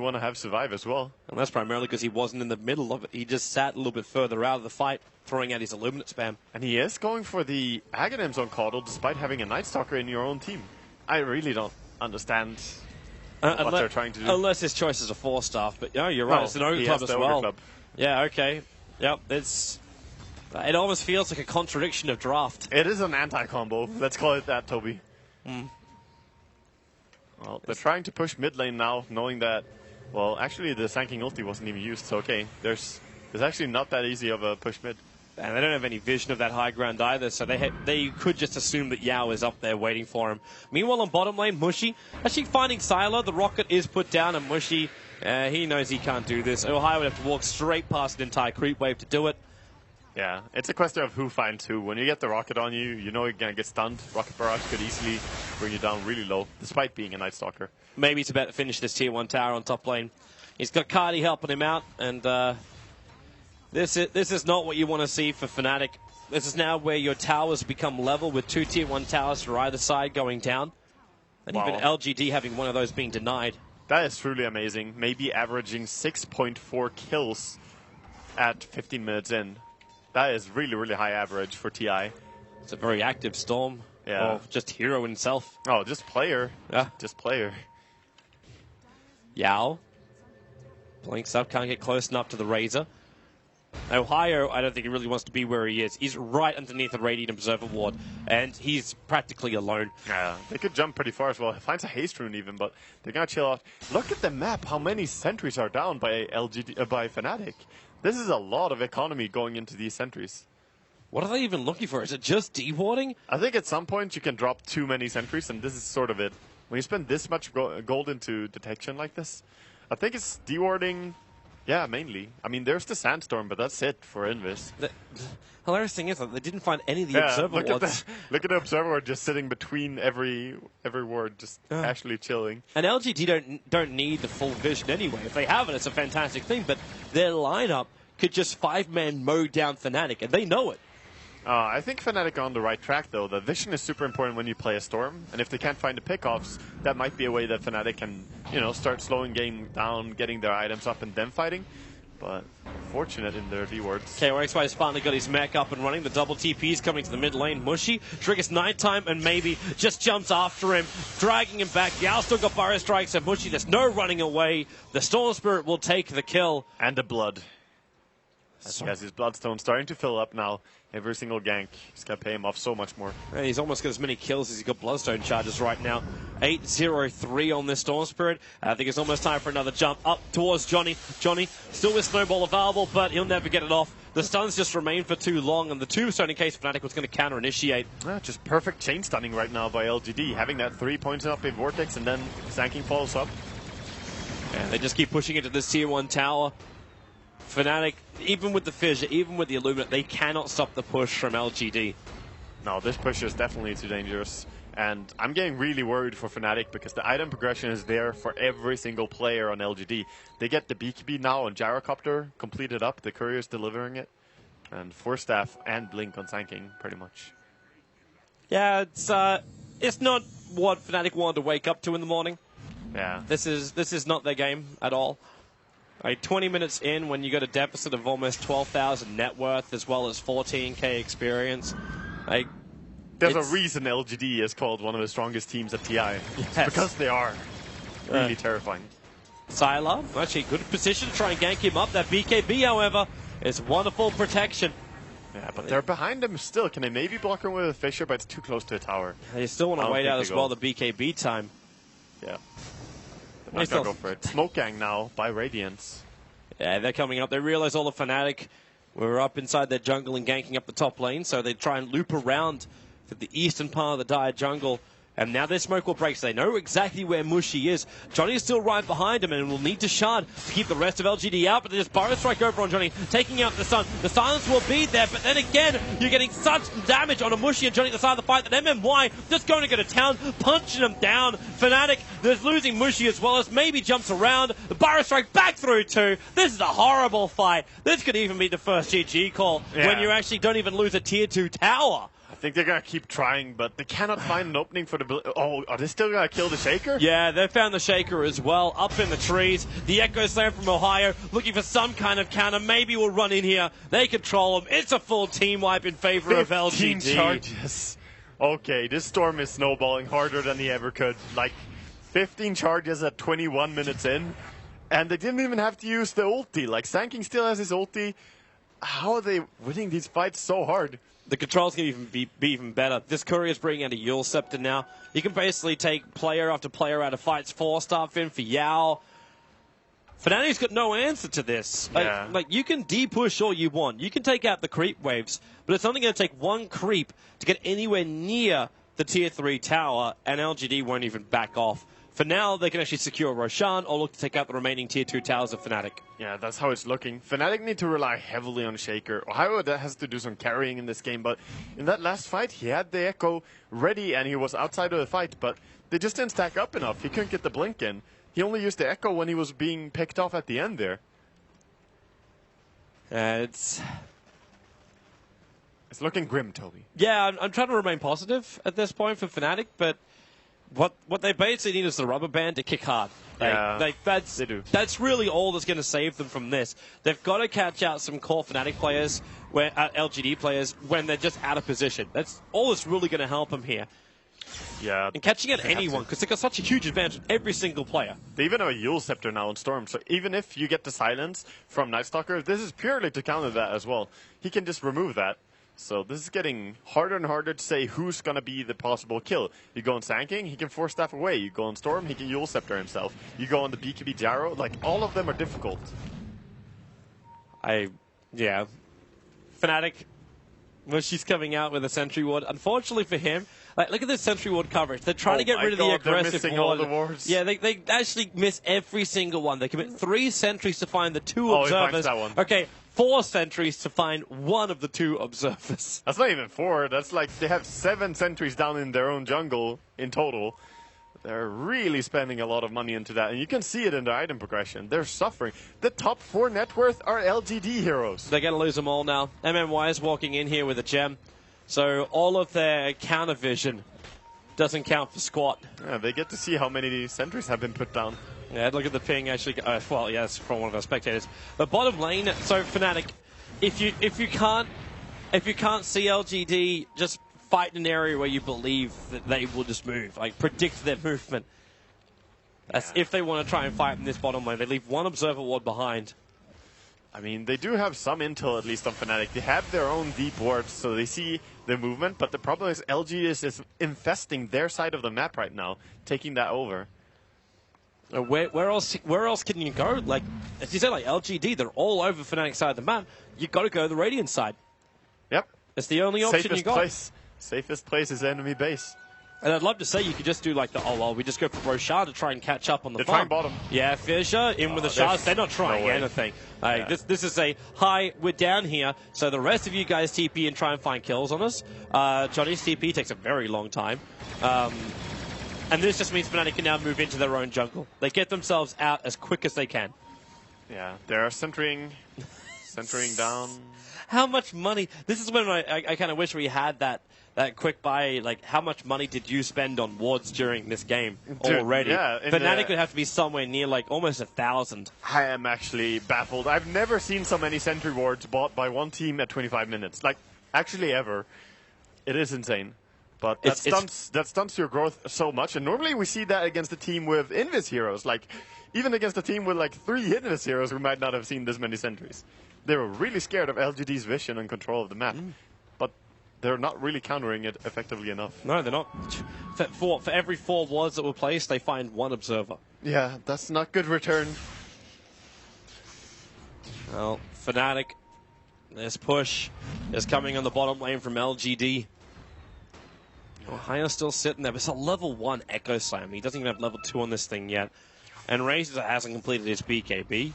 want to have survive as well. And that's primarily because he wasn't in the middle of it. He just sat a little bit further out of the fight, throwing out his Illuminate spam. And he is going for the Aghanims on Caudle despite having a Night Stalker in your own team. I really don't understand what they're trying to do. Unless his choice is a 4-staff, but no, you're right. No, it's an Ogre Club as well. Club. Yeah, okay. Yep, it almost feels like a contradiction of draft. It is an anti-combo. Let's call it that, Toby. Well, they're trying to push mid lane now, knowing that, well, actually the Sanking ulti wasn't even used, so okay. There's actually not that easy of a push mid. And they don't have any vision of that high ground either, so they could just assume that Yao is up there waiting for him. Meanwhile, on bottom lane, Mushy actually finding Sylar. The rocket is put down, and Mushy, he knows he can't do this. Ohio would have to walk straight past an entire creep wave to do it. Yeah, it's a question of who finds who. When you get the rocket on you, you know you're going to get stunned. Rocket Barrage could easily bring you down really low, despite being a Night Stalker. Maybe it's about to finish this tier 1 tower on top lane. He's got Cardi helping him out, and this is not what you want to see for Fnatic. This is now where your towers become level with 2 tier 1 towers for either side going down. And even LGD having one of those being denied. That is truly amazing. Maybe averaging 6.4 kills at 15 minutes in. That is really, really high average for TI. It's a very active Storm. Yeah. Or just hero himself. Oh, just player. Yeah. Just player. Yao. Blinks up, can't get close enough to the Razor. Ohio, I don't think he really wants to be where he is. He's right underneath the Radiant Observer Ward, and he's practically alone. Yeah, they could jump pretty far as well. Finds a haste rune even, but they're gonna chill out. Look at the map, how many sentries are down by by Fnatic. This is a lot of economy going into these sentries. What are they even looking for? Is it just dewarding? I think at some point you can drop too many sentries, and this is sort of it. When you spend this much gold into detection like this, I think it's dewarding. Yeah, mainly. I mean, there's the Sandstorm, but that's it for Invis. The hilarious thing is that they didn't find any of the Observer wards. Look at the Observer ward just sitting between every ward, just actually chilling. And LGD don't need the full vision anyway. If they have it, it's a fantastic thing, but their lineup could just 5-man mow down Fnatic, and they know it. I think Fnatic are on the right track, though. The vision is super important when you play a Storm, and if they can't find the pickoffs, that might be a way that Fnatic can, start slowing game down, getting their items up, and then fighting. But fortunate in their V-wards. Okay, X-Y's finally got his mech up and running. The double TP's coming to the mid lane. Mushy triggers nighttime and maybe just jumps after him, dragging him back. Yao still got Fire Strikes and Mushy. There's no running away. The Storm Spirit will take the kill. And the blood. He has his Bloodstone starting to fill up now. Every single gank. He's going to pay him off so much more. And he's almost got as many kills as he's got Bloodstone charges right now. 8-0-3 on this Storm Spirit. I think it's almost time for another jump up towards Johnny. Johnny still with Snowball available, but he'll never get it off. The stuns just remain for too long, and the Tombstone in case Fnatic was going to counter-initiate. Just perfect chain stunning right now by LGD. Having that 3 points up in Vortex, and then Sanking follows up. And they just keep pushing into this tier 1 tower. Fnatic, even with the Fissure, even with the Illuminate, they cannot stop the push from LGD. No, this push is definitely too dangerous. And I'm getting really worried for Fnatic because the item progression is there for every single player on LGD. They get the BKB now on Gyrocopter completed up, the Courier's delivering it. And 4-staff and Blink on Sanking, pretty much. Yeah, it's not what Fnatic wanted to wake up to in the morning. Yeah. This is not their game at all. 20 minutes in, when you got a deficit of almost 12,000 net worth as well as 14k experience, there's a reason LGD is called one of the strongest teams at TI. Yes. Because they are really terrifying. Sylar, actually good position to try and gank him up. That BKB, however, is wonderful protection. Yeah, but they're behind him still. Can they maybe block him with a Fissure, but it's too close to a tower. They still want to wait out as well the BKB time. Yeah. Might not go for it. Smoke Gang now by Radiance. Yeah, they're coming up. They realize all the Fnatic were up inside their jungle and ganking up the top lane, so they try and loop around to the eastern part of the Dire jungle. And now their smoke will break, so they know exactly where Mushy is. Johnny is still right behind him and will need to shard to keep the rest of LGD out, but they just Burrow Strike over on Johnny, taking out the Sun. The silence will be there, but then again, you're getting such damage on a Mushy and Johnny at the side of the fight that MMY just going to go to town, punching him down. Fnatic, there's losing Mushy as well as maybe jumps around. The Burrow Strike back through too. This is a horrible fight. This could even be the first GG call when you actually don't even lose a tier 2 tower. I think they're going to keep trying, but they cannot find an opening for the... Oh, are they still going to kill the Shaker? Yeah, they found the Shaker as well, up in the trees. The Echo Slam from Ohio, looking for some kind of counter. Maybe we'll run in here. They control him. It's a full team wipe in favor of 15 LGD. charges. Okay, this Storm is snowballing harder than he ever could. Like, 15 charges at 21 minutes in, and they didn't even have to use the ulti. Like, Sanking still has his ulti. How are they winning these fights so hard? The controls can even be even better. This Courier's bringing out a Yule Scepter now. You can basically take player after player out of fights. 4-star Finn for Yao. Fnatic's got no answer to this. Yeah. Like, you can de-push all you want. You can take out the creep waves, but it's only going to take one creep to get anywhere near the Tier 3 tower, and LGD won't even back off. For now, they can actually secure Roshan or look to take out the remaining Tier 2 towers of Fnatic. Yeah, that's how it's looking. Fnatic need to rely heavily on Shaker. Ohio that has to do some carrying in this game, but in that last fight, he had the Echo ready and he was outside of the fight, but they just didn't stack up enough. He couldn't get the blink in. He only used the Echo when he was being picked off at the end there. It's looking grim, Toby. Yeah, I'm trying to remain positive at this point for Fnatic, but what they basically need is the rubber band to kick hard. They do. That's really all that's going to save them from this. They've got to catch out some core Fnatic players, LGD players, when they're just out of position. That's all that's really going to help them here. Yeah. And catching out anyone, because they've got such a huge advantage on every single player. They even have a Yule Scepter now on Storm, so even if you get the silence from Night Stalker, this is purely to counter that as well. He can just remove that. So this is getting harder and harder to say who's going to be the possible kill. You go on Sanking, he can Force Staff away. You go on Storm, he can Yule Scepter himself. You go on the BKB Jarrow, like all of them are difficult. Yeah. Fnatic, when she's coming out with a Sentry Ward, unfortunately for him, like, look at this Sentry Ward coverage. They're trying to get rid of the aggressive ward. All the wards. Yeah, they actually miss every single one. They commit 3 sentries to find the 2 observers. He finds that one. Okay, 4 sentries to find one of the 2 observers. That's not even 4. That's like they have 7 sentries down in their own jungle in total. They're really spending a lot of money into that, and you can see it in the item progression. They're suffering. The top 4 net worth are LGD heroes. They're going to lose them all now. MMY is walking in here with a gem, so all of their counter vision doesn't count for squat. Yeah, they get to see how many sentries have been put down. Yeah, look at the ping actually. Well, yes, from one of our spectators. But bottom lane, so Fnatic, if you can't see LGD, just fight in an area where you believe that they will just move, like predict their movement. That's if they want to try and fight in this bottom lane. They leave 1 observer ward behind. I mean, they do have some intel, at least on Fnatic. They have their own deep wards, so they see the movement, but the problem is LG is infesting their side of the map right now, taking that over. Where else can you go? Like, as you said, like LGD, they're all over Fnatic's side of the map. You got to go to the Radiant side. Yep. It's the only option you got. Safest place is enemy base. And I'd love to say you could just do like we just go for Roshan to try and catch up on the farm. They're trying bottom. Yeah, Fisher in with the shards. They're not trying anything. This is a, hi, we're down here, so the rest of you guys TP and try and find kills on us. Johnny's TP takes a very long time. And this just means Fnatic can now move into their own jungle. They get themselves out as quick as they can. Yeah, they're centering down. How much money? This is when I kind of wish we had that quick buy. Like, how much money did you spend on wards during this game already? Yeah, Fnatic would have to be somewhere near like almost 1,000. I am actually baffled. I've never seen so many sentry wards bought by one team at 25 minutes. Like, actually ever. It is insane. But that stunts your growth so much. And normally we see that against a team with Invis heroes. Like, even against a team with like 3 Invis heroes, we might not have seen this many sentries. They were really scared of LGD's vision and control of the map. But they're not really countering it effectively enough. No, they're not. For every 4 wards that were placed, they find 1 observer. Yeah, that's not good return. Well, Fnatic, this push is coming on the bottom lane from LGD. Ohio's still sitting there, but it's a level 1 Echo Slam. He doesn't even have level 2 on this thing yet. And Razor hasn't completed his BKB.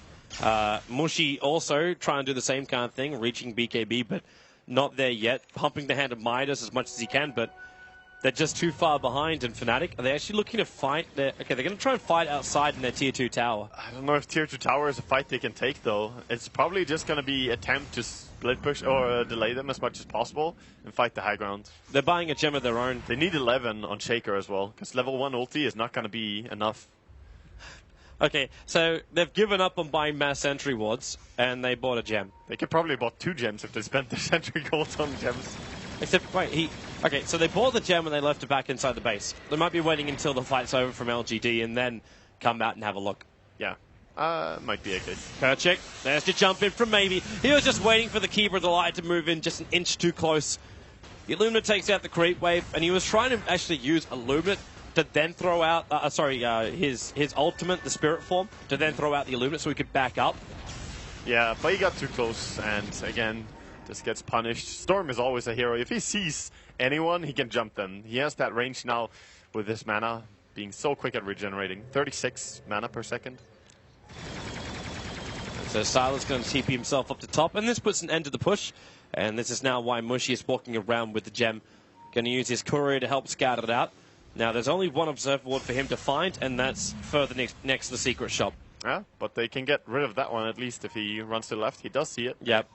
Mushi also trying to do the same kind of thing, reaching BKB, but not there yet. Pumping the hand of Midas as much as he can, but they're just too far behind. And Fnatic, are they actually looking to fight? Okay, they're going to try and fight outside in their tier 2 tower. I don't know if tier 2 tower is a fight they can take, though. It's probably just going to be attempt to split push or delay them as much as possible and fight the high ground. They're buying a gem of their own. They need 11 on Shaker as well, because level 1 ulti is not going to be enough. Okay, so they've given up on buying mass sentry wards, and they bought a gem. They could probably have bought 2 gems if they spent their sentry gold on gems. Except, wait, okay, so they bought the gem and they left it back inside the base. They might be waiting until the fight's over from LGD and then come out and have a look. Yeah, might be a case. Kerchik, there's your jump in from Maybe. He was just waiting for the Keeper of the Light to move in just an inch too close. The Illumina takes out the creep wave, and he was trying to actually use Illumina to then throw out, his ultimate, the Spirit Form, to then throw out the Illumina so he could back up. Yeah, but he got too close, and again, just gets punished. Storm is always a hero. If he sees anyone, he can jump them. He has that range now with this mana, being so quick at regenerating. 36 mana per second. So Silas going to TP himself up to top, and this puts an end to the push. And this is now why Mushy is walking around with the gem. Going to use his courier to help scout it out. Now, there's only one observer ward for him to find, and that's further next to the secret shop. Yeah, but they can get rid of that one at least if he runs to the left. He does see it. Yep.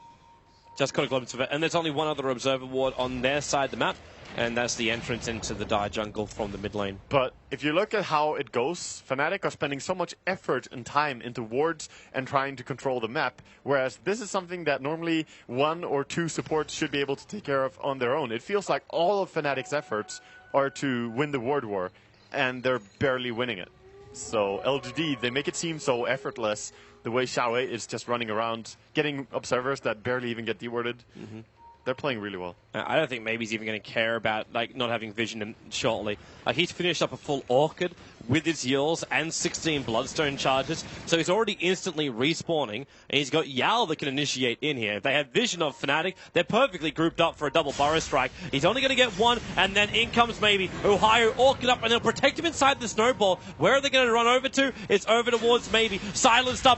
Just got a glimpse of it. And there's only one other observer ward on their side of the map, and that's the entrance into the Dire jungle from the mid lane. But if you look at how it goes, Fnatic are spending so much effort and time into wards and trying to control the map, whereas this is something that normally 1 or 2 supports should be able to take care of on their own. It feels like all of Fnatic's efforts are to win the ward war, and they're barely winning it. So LGD, they make it seem so effortless, the way Xiaowei is just running around, getting observers that barely even get dewarded. Mm-hmm. They're playing really well. I don't think maybe he's even going to care about not having vision shortly. He's finished up a full Orchid with his Yulls and 16 Bloodstone charges, so he's already instantly respawning, and he's got Yao that can initiate in here. If they have vision of Fnatic, they're perfectly grouped up for a double Burrow Strike. He's only going to get one, and then in comes maybe Ohio Orchid up, and they'll protect him inside the snowball. Where are they going to run over to? It's over towards maybe silenced up.